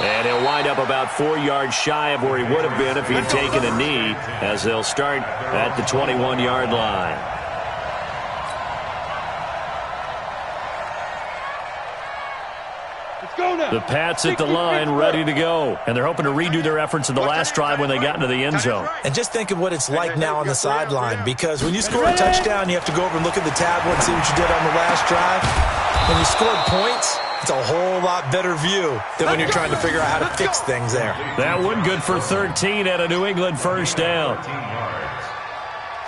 And he'll wind up about 4 yards shy of where he would have been if he had taken a knee, as they'll start at the 21-yard line. The Pats at the line, ready to go. And they're hoping to redo their efforts in the last drive when they got into the end zone. And just think of what it's like now on the sideline, because when you score a touchdown, you have to go over and look at the tablet and see what you did on the last drive. When you scored points, it's a whole lot better view than when you're trying to figure out how to fix things there. That one good for 13 and a New England first down. 13 yards.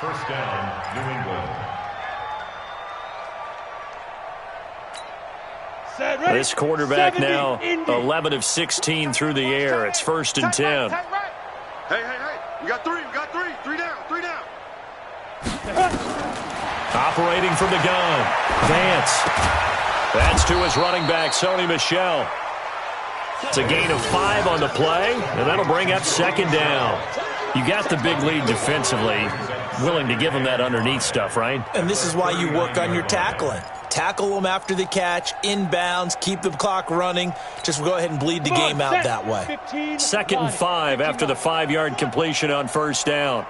First down, New England. This quarterback now 11 of 16 through the air. It's 1st and 10. Hey. We got 3. 3 down. Operating from the gun. Vance. That's to his running back, Sony Michel. It's a gain of 5 on the play, and that'll bring up 2nd down. You got the big lead defensively. Willing to give him that underneath stuff, right? And this is why you work on your tackling. Tackle them after the catch, inbounds, keep the clock running. Just go ahead and bleed the game out that way. 2nd and 5 after the 5-yard completion on 1st down.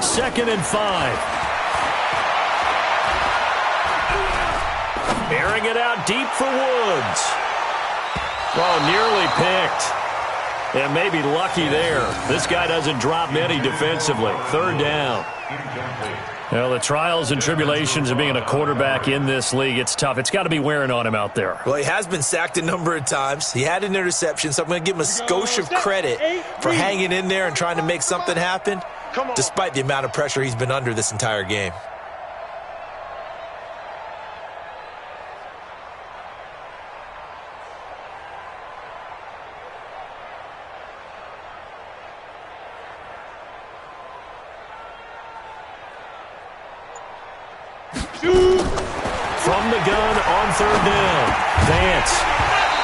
Second and 5. Airing it out deep for Woods. Oh, nearly picked. And maybe lucky there. This guy doesn't drop many defensively. 3rd down. Well, the trials and tribulations of being a quarterback in this league, it's tough. It's got to be wearing on him out there. Well, he has been sacked a number of times. He had an interception, so I'm going to give him a skosh of credit for hanging in there and trying to make something happen, despite the amount of pressure he's been under this entire game. from the gun on third down. Vance.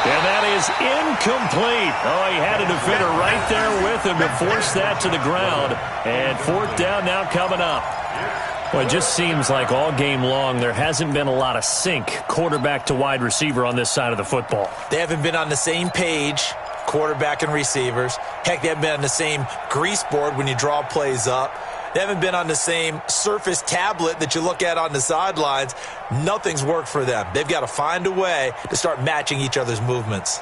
And that is incomplete. Oh, he had a defender right there with him to force that to the ground. And fourth down now coming up. Well, it just seems like all game long there hasn't been a lot of sync quarterback to wide receiver on this side of the football. They haven't been on the same page, quarterback and receivers. Heck, they haven't been on the same grease board when you draw plays up. They haven't been on the same Surface tablet that you look at on the sidelines. Nothing's worked for them. They've got to find a way to start matching each other's movements.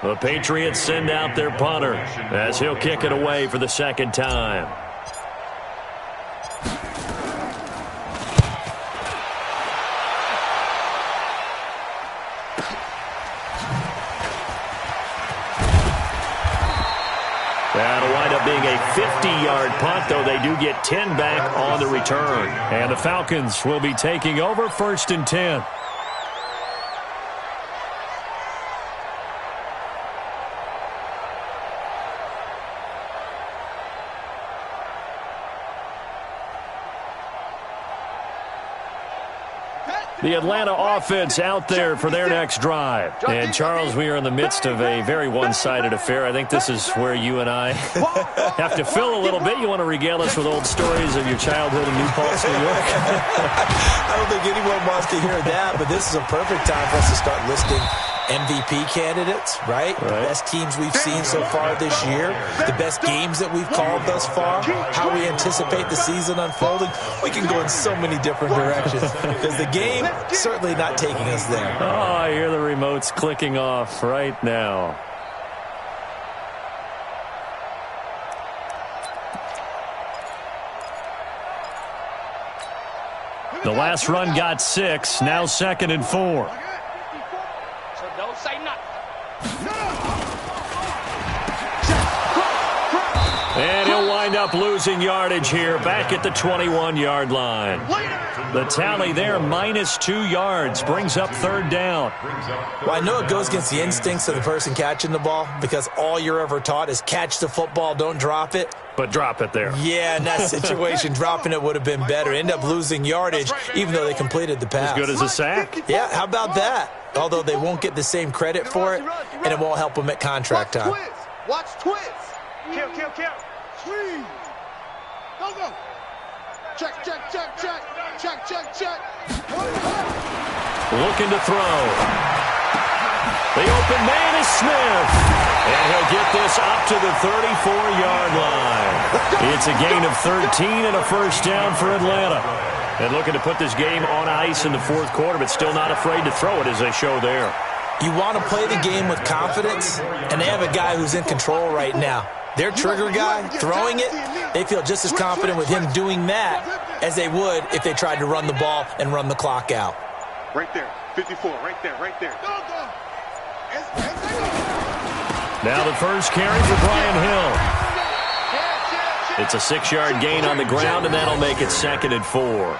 The Patriots send out their punter as he'll kick it away for the second time. That'll wind up being a 50-yard punt, though they do get 10 back on the return. And the Falcons will be taking over 1st and 10. The Atlanta offense out there for their next drive. And, Charles, we are in the midst of a very one-sided affair. I think this is where you and I have to fill a little bit. You want to regale us with old stories of your childhood in New Paltz, New York? I don't think anyone wants to hear that, but this is a perfect time for us to start listing MVP candidates, right? The best teams we've seen so far this year, the best games that we've called thus far, how we anticipate the season unfolding. We can go in so many different directions because the game certainly not taking us there. Oh, I hear the remotes clicking off right now. The last run got 6, now 2nd and 4. So don't say nothing. And he'll wind up losing yardage here back at the 21-yard line. The tally there, -2 yards, brings up 3rd down. Well, I know it goes against the instincts of the person catching the ball because all you're ever taught is catch the football, don't drop it. But drop it there. Yeah, in that situation, dropping it would have been better. End up losing yardage, even though they completed the pass. As good as a sack? Yeah, how about that? Although they won't get the same credit for it, and it won't help them at contract time. Watch twist. Kill. Sweet. Go. Check. Looking to throw. The open man is Smith. And he'll get this up to the 34-yard line. It's a gain of 13 and a first down for Atlanta. And looking to put this game on ice in the 4th quarter, but still not afraid to throw it as they show there. You want to play the game with confidence, and they have a guy who's in control right now. Their trigger guy, throwing it, they feel just as confident with him doing that as they would if they tried to run the ball and run the clock out. Right there. 54. Right there. Now the first carry for Brian Hill. It's a 6-yard gain on the ground, and that'll make it 2nd and 4.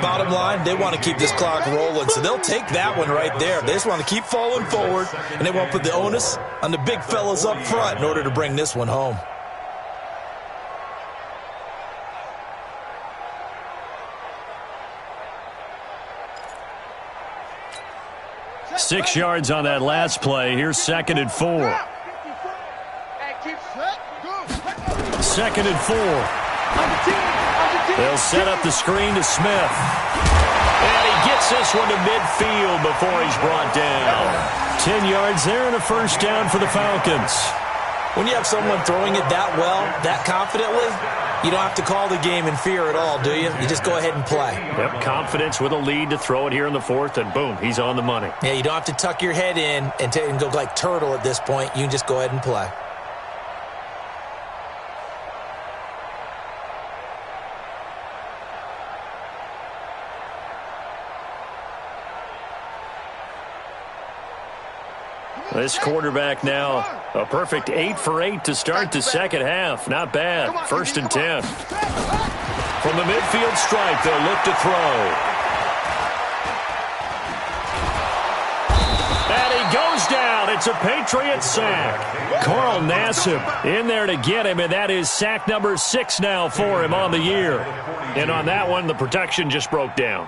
Bottom line, they want to keep this clock rolling, so they'll take that one right there. They just want to keep falling forward, and they won't put the onus on the big fellas up front in order to bring this one home. Six yards on that last play. Here's 2nd and 4. 2nd and 4. They'll set up the screen to Smith. And he gets this one to midfield before he's brought down. 10 yards there and a first down for the Falcons. When you have someone throwing it that well, that confidently, you don't have to call the game in fear at all, do you? You just go ahead and play. Yep, confidence with a lead to throw it here in the 4th, and boom, he's on the money. Yeah, you don't have to tuck your head in and go like turtle at this point. You can just go ahead and play. This quarterback now, a perfect 8 for 8 to start the second half. Not bad. 1st and 10. From the midfield stripe, they'll look to throw. And he goes down. It's a Patriot sack. Carl Nassib in there to get him, and that is sack number 6 now for him on the year. And on that one, the protection just broke down.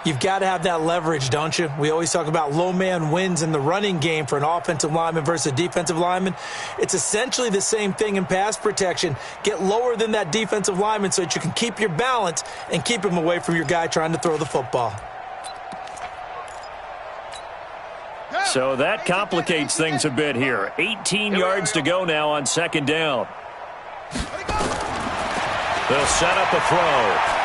You've got to have that leverage, don't you? We always talk about low man wins in the running game for an offensive lineman versus a defensive lineman. It's essentially the same thing in pass protection. Get lower than that defensive lineman so that you can keep your balance and keep him away from your guy trying to throw the football. So that complicates things a bit here. 18 yards to go now on second down. They'll set up a throw.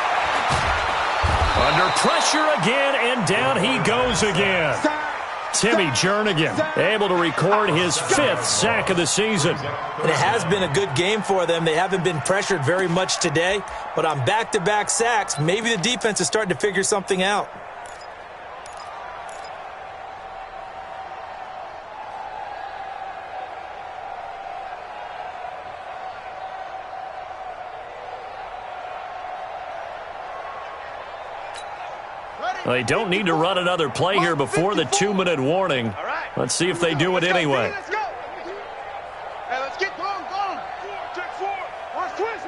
Under pressure again, and down he goes again. Timmy Jernigan able to record his 5th sack of the season. And it has been a good game for them. They haven't been pressured very much today, but on back-to-back sacks, maybe the defense is starting to figure something out. They don't need to run another play here before the 2-minute warning. Let's see if they do it anyway. Let's go. Hey, let's get going. Check 4. Watch twist.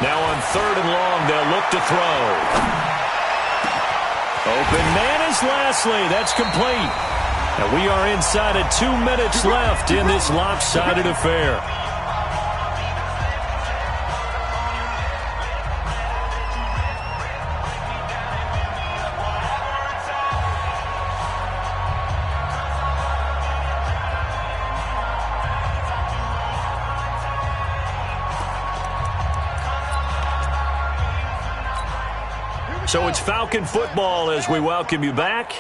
Now on 3rd and long, they'll look to throw. Open man is Lashley. That's complete. And we are inside of 2 minutes left in this lopsided affair. So it's Falcon football as we welcome you back.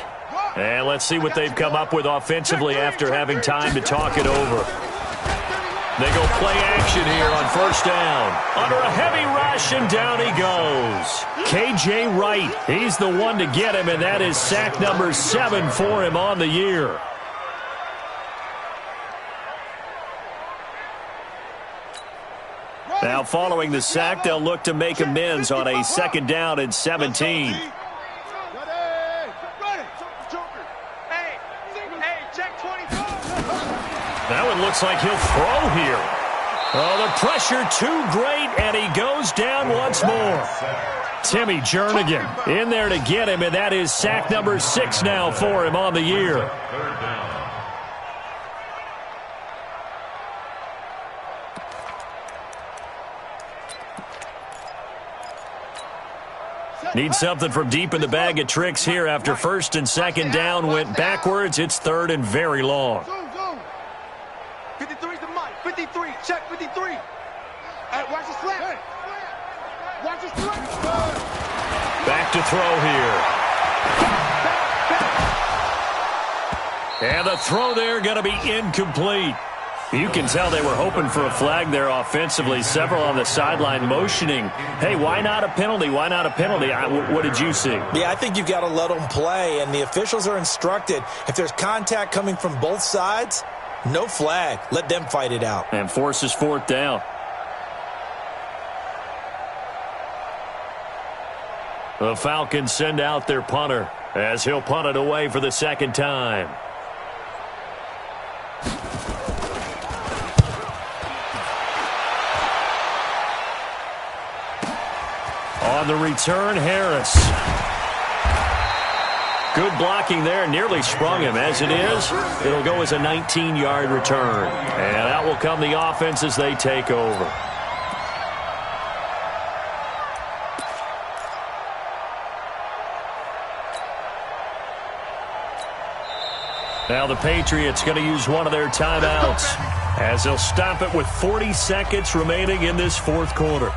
And let's see what they've come up with offensively after having time to talk it over. They go play action here on 1st down. Under a heavy rush, and down he goes. K.J. Wright, he's the one to get him, and that is sack number 7 for him on the year. Now, following the sack, they'll look to make amends on a 2nd down and 17. Now it looks like he'll throw here. Oh, the pressure too great, and he goes down once more. Timmy Jernigan in there to get him, and that is sack number 6 now for him on the year. Need something from deep in the bag of tricks here after 1st and 2nd down went backwards. It's 3rd and very long. 53's the mic. 53. Check 53. Hey, watch the slant. Watch the slant. Back to throw here. And the throw there going to be incomplete. You can tell they were hoping for a flag there offensively. Several on the sideline motioning, hey, why not a penalty? Why not a penalty? What did you see? Yeah, I think you've got to let them play, and the officials are instructed. If there's contact coming from both sides, no flag. Let them fight it out. And forces 4th down. The Falcons send out their punter as he'll punt it away for the 2nd time. On the return, Harris. Good blocking there. Nearly sprung him. As it is, it'll go as a 19-yard return. And that will come the offense as they take over. Now the Patriots going to use one of their timeouts as they'll stop it with 40 seconds remaining in this 4th quarter.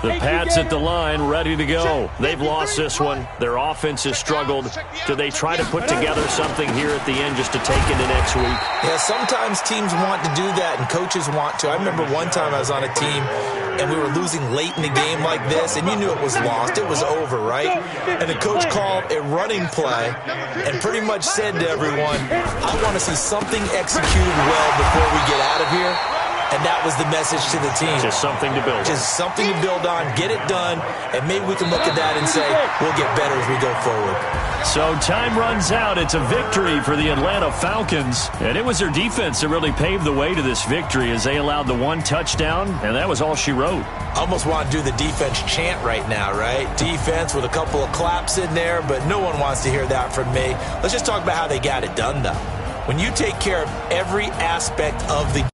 The Pats at the line, ready to go. They've lost this one. Their offense has struggled. Do they try to put together something here at the end just to take into next week? Yeah, sometimes teams want to do that, and coaches want to. I remember one time I was on a team, and we were losing late in the game like this, and you knew it was lost. It was over, right? And the coach called a running play and pretty much said to everyone, I want to see something executed well before we get out of here. And that was the message to the team. Just something to build on. Just something to build on, get it done, and maybe we can look at that and say, we'll get better as we go forward. So time runs out. It's a victory for the Atlanta Falcons. And it was their defense that really paved the way to this victory as they allowed the one touchdown, and that was all she wrote. I almost want to do the defense chant right now, right? Defense with a couple of claps in there, but no one wants to hear that from me. Let's just talk about how they got it done, though. When you take care of every aspect of the